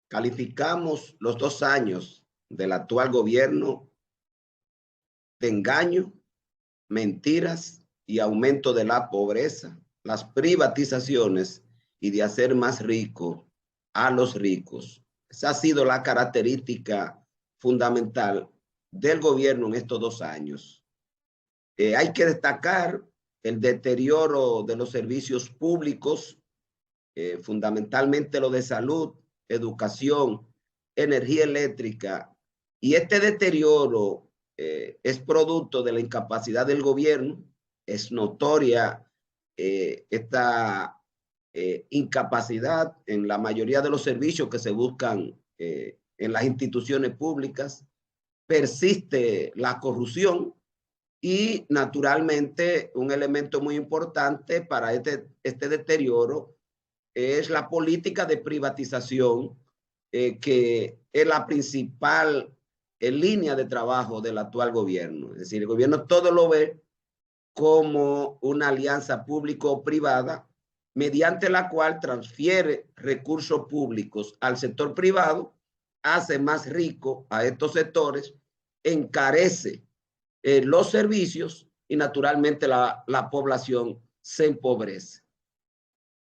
Calificamos los 2 años del actual gobierno de engaño, mentiras y aumento de la pobreza, las privatizaciones y de hacer más rico a los ricos. Esa ha sido la característica fundamental del gobierno en estos 2 años. Hay que destacar el deterioro de los servicios públicos, fundamentalmente lo de salud, educación, energía eléctrica, y este deterioro es producto de la incapacidad del gobierno. Es notoria esta incapacidad en la mayoría de los servicios que se buscan en las instituciones públicas. Persiste la corrupción y naturalmente un elemento muy importante para este deterioro es la política de privatización, que es la principal línea de trabajo del actual gobierno. Es decir, el gobierno todo lo ve como una alianza público-privada mediante la cual transfiere recursos públicos al sector privado, hace más rico a estos sectores, encarece los servicios y naturalmente la población se empobrece.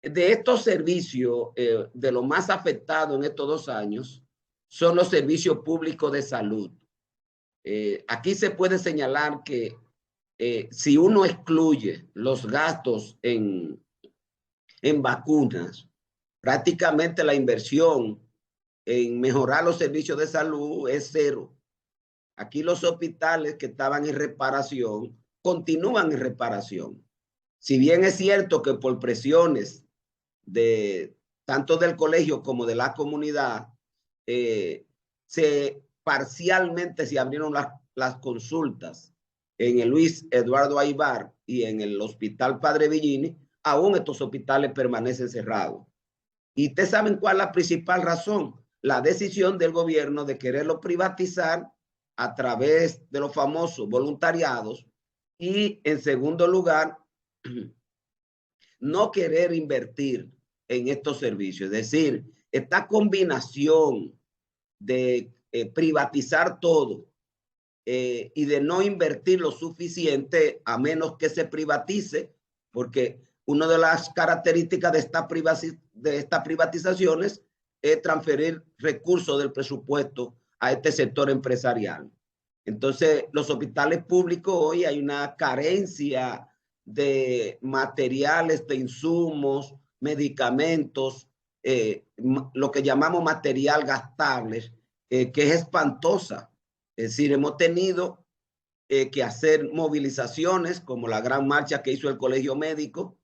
De estos servicios, de lo más afectado en estos 2 años son los servicios públicos de salud. Aquí se puede señalar que si uno excluye los gastos en vacunas, prácticamente la inversión en mejorar los servicios de salud es cero. Aquí los hospitales que estaban en reparación continúan en reparación. Si bien es cierto que por presiones de tanto del colegio como de la comunidad, parcialmente se abrieron las consultas en el Luis Eduardo Aibar y en el Hospital Padre Villini, aún estos hospitales permanecen cerrados. Y ustedes saben cuál es la principal razón: la decisión del gobierno de quererlo privatizar a través de los famosos voluntariados y, en segundo lugar, no querer invertir en estos servicios. Es decir, esta combinación de privatizar todo y de no invertir lo suficiente a menos que se privatice, porque una de las características de estas privatizaciones es transferir recursos del presupuesto a este sector empresarial. Entonces, los hospitales públicos hoy hay una carencia de materiales, de insumos, medicamentos, lo que llamamos material gastable, que es espantosa. Es decir, hemos tenido que hacer movilizaciones como la gran marcha que hizo el Colegio Médico.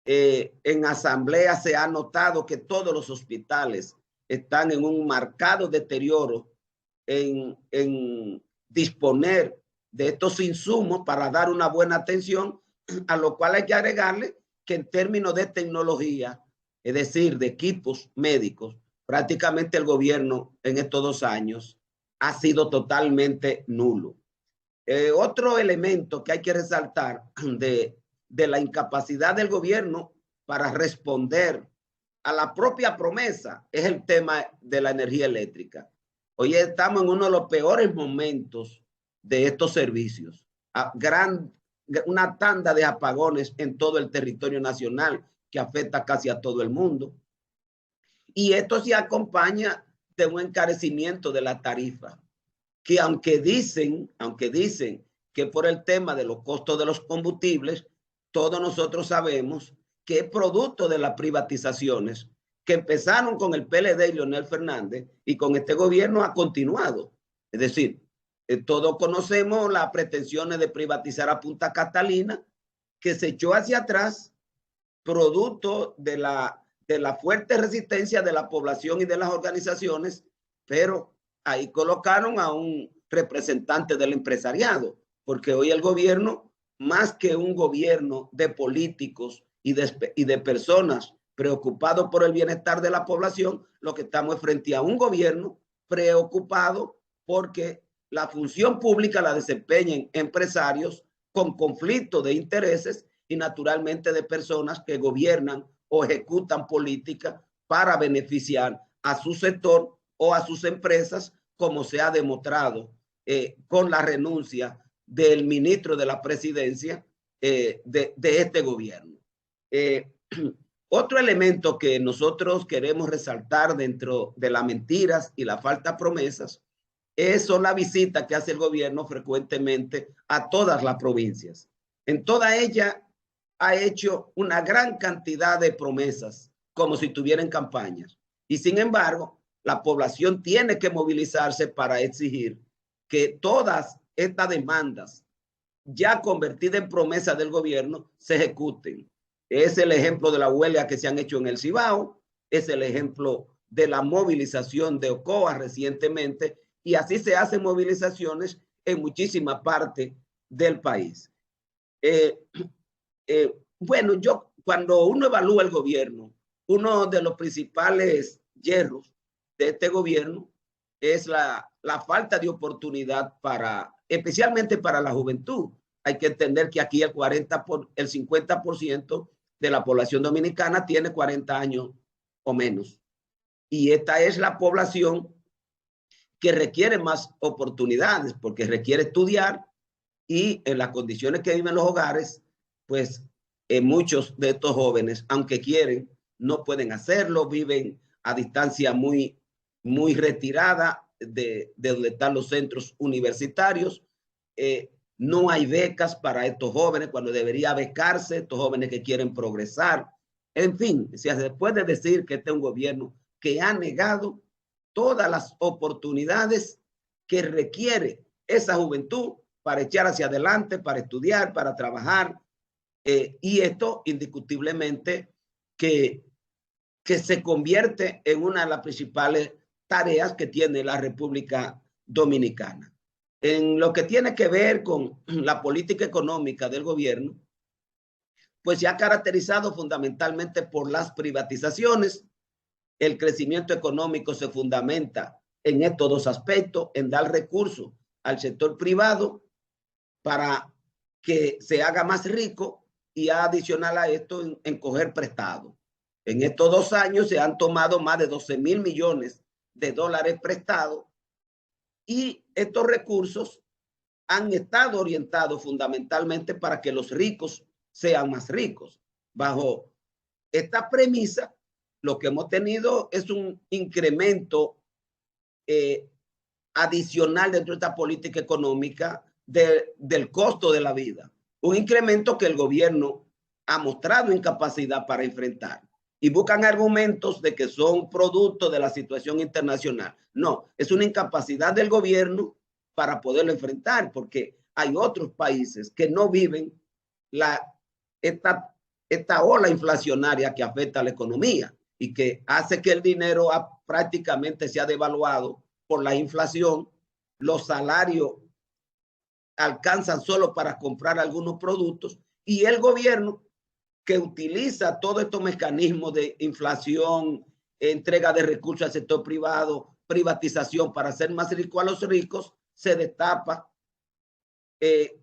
En asamblea se ha notado que todos los hospitales están en un marcado deterioro en disponer de estos insumos para dar una buena atención, a lo cual hay que agregarle que en términos de tecnología, es decir, de equipos médicos, prácticamente el gobierno en estos 2 años ha sido totalmente nulo. Otro elemento que hay que resaltar de la incapacidad del gobierno para responder a la propia promesa es el tema de la energía eléctrica. Hoy estamos en uno de los peores momentos de estos servicios. Una tanda de apagones en todo el territorio nacional que afecta casi a todo el mundo. Y esto se acompaña de un encarecimiento de la tarifa, que aunque dicen que por el tema de los costos de los combustibles, todos nosotros sabemos que es producto de las privatizaciones que empezaron con el PLD y Leonel Fernández y con este gobierno ha continuado. Es decir, todos conocemos las pretensiones de privatizar a Punta Catalina, que se echó hacia atrás producto de la fuerte resistencia de la población y de las organizaciones, pero ahí colocaron a un representante del empresariado, porque hoy el gobierno, más que un gobierno de políticos y de personas preocupados por el bienestar de la población, lo que estamos es frente a un gobierno preocupado porque la función pública la desempeñen empresarios con conflicto de intereses y naturalmente de personas que gobiernan o ejecutan políticas para beneficiar a su sector o a sus empresas, como se ha demostrado con la renuncia del ministro de la presidencia de este gobierno. Otro elemento que nosotros queremos resaltar dentro de las mentiras y la falta de promesas son la visita que hace el gobierno frecuentemente a todas las provincias. En toda ella ha hecho una gran cantidad de promesas, como si tuvieran campañas. Y sin embargo, la población tiene que movilizarse para exigir que todas estas demandas ya convertidas en promesas del gobierno se ejecuten. Es el ejemplo de la huelga que se han hecho en el Cibao, es el ejemplo de la movilización de Ocoa recientemente, y así se hacen movilizaciones en muchísimas partes del país. Bueno, cuando uno evalúa el gobierno, uno de los principales hierros de este gobierno es la falta de oportunidad especialmente para la juventud. Hay que entender que aquí el 50% de la población dominicana tiene 40 años o menos. Y esta es la población que requiere más oportunidades porque requiere estudiar, y en las condiciones que viven los hogares, pues muchos de estos jóvenes, aunque quieren, no pueden hacerlo, viven a distancia muy retirada de donde están los centros universitarios. No hay becas para estos jóvenes cuando debería becarse, estos jóvenes que quieren progresar. En fin, se puede decir que este es un gobierno que ha negado todas las oportunidades que requiere esa juventud para echar hacia adelante, para estudiar, para trabajar. Y esto indiscutiblemente que se convierte en una de las principales tareas que tiene la República Dominicana. En lo que tiene que ver con la política económica del gobierno, pues se ha caracterizado fundamentalmente por las privatizaciones. El crecimiento económico se fundamenta en estos dos aspectos, en dar recursos al sector privado para que se haga más rico, y adicional a esto en coger prestado. En estos 2 años se han tomado más de 12,000 millones de dólares prestados, y estos recursos han estado orientados fundamentalmente para que los ricos sean más ricos. Bajo esta premisa, lo que hemos tenido es un incremento adicional dentro de esta política económica del costo de la vida. Un incremento que el gobierno ha mostrado incapacidad para enfrentar. Y buscan argumentos de que son producto de la situación internacional. No, es una incapacidad del gobierno para poderlo enfrentar, porque hay otros países que no viven esta ola inflacionaria que afecta a la economía y que hace que el dinero prácticamente se ha devaluado por la inflación. Los salarios alcanzan solo para comprar algunos productos, y el gobierno, que utiliza todos estos mecanismos de inflación, entrega de recursos al sector privado, privatización para hacer más rico a los ricos, se destapa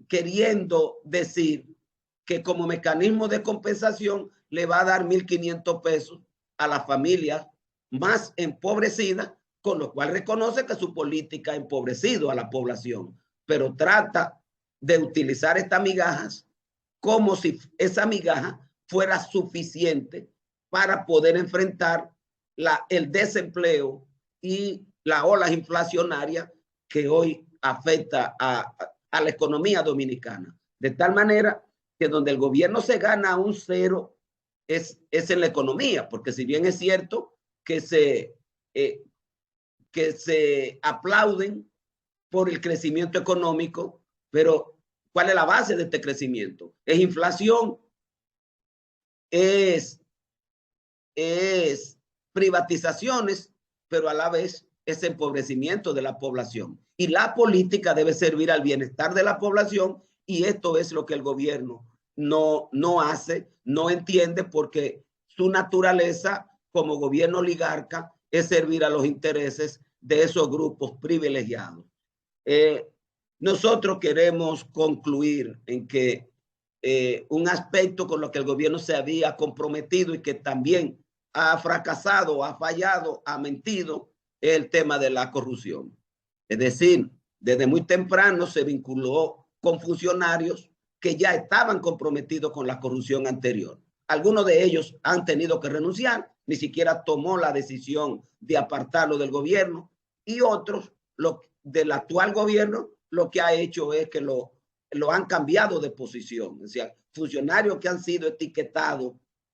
queriendo decir que como mecanismo de compensación le va a dar 1,500 pesos a las familias más empobrecidas, con lo cual reconoce que su política ha empobrecido a la población, pero trata de utilizar estas migajas como si esa migaja fuera suficiente para poder enfrentar el desempleo y la ola inflacionaria que hoy afecta a la economía dominicana. De tal manera que donde el gobierno se gana un cero es en la economía, porque si bien es cierto que se aplauden por el crecimiento económico, pero ¿cuál es la base de este crecimiento? Es inflación, es privatizaciones, pero a la vez es empobrecimiento de la población. Y la política debe servir al bienestar de la población, y esto es lo que el gobierno no hace, no entiende, porque su naturaleza como gobierno oligarca es servir a los intereses de esos grupos privilegiados. Nosotros queremos concluir en que un aspecto con lo que el gobierno se había comprometido y que también ha fracasado, ha fallado, ha mentido, es el tema de la corrupción. Es decir, desde muy temprano se vinculó con funcionarios que ya estaban comprometidos con la corrupción anterior. Algunos de ellos han tenido que renunciar, ni siquiera tomó la decisión de apartarlo del gobierno, y otros del actual gobierno lo que ha hecho es que lo han cambiado de posición. O sea, funcionarios que han sido etiquetados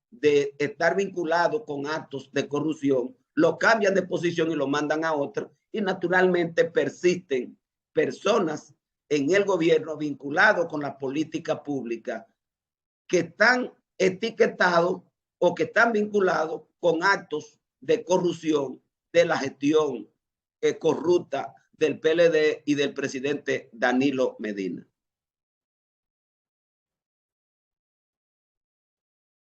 de estar vinculados con actos de corrupción, lo cambian de posición y lo mandan a otro, y naturalmente persisten personas en el gobierno vinculados con la política pública que están etiquetados o que están vinculados con actos de corrupción de la gestión corrupta del PLD y del presidente Danilo Medina.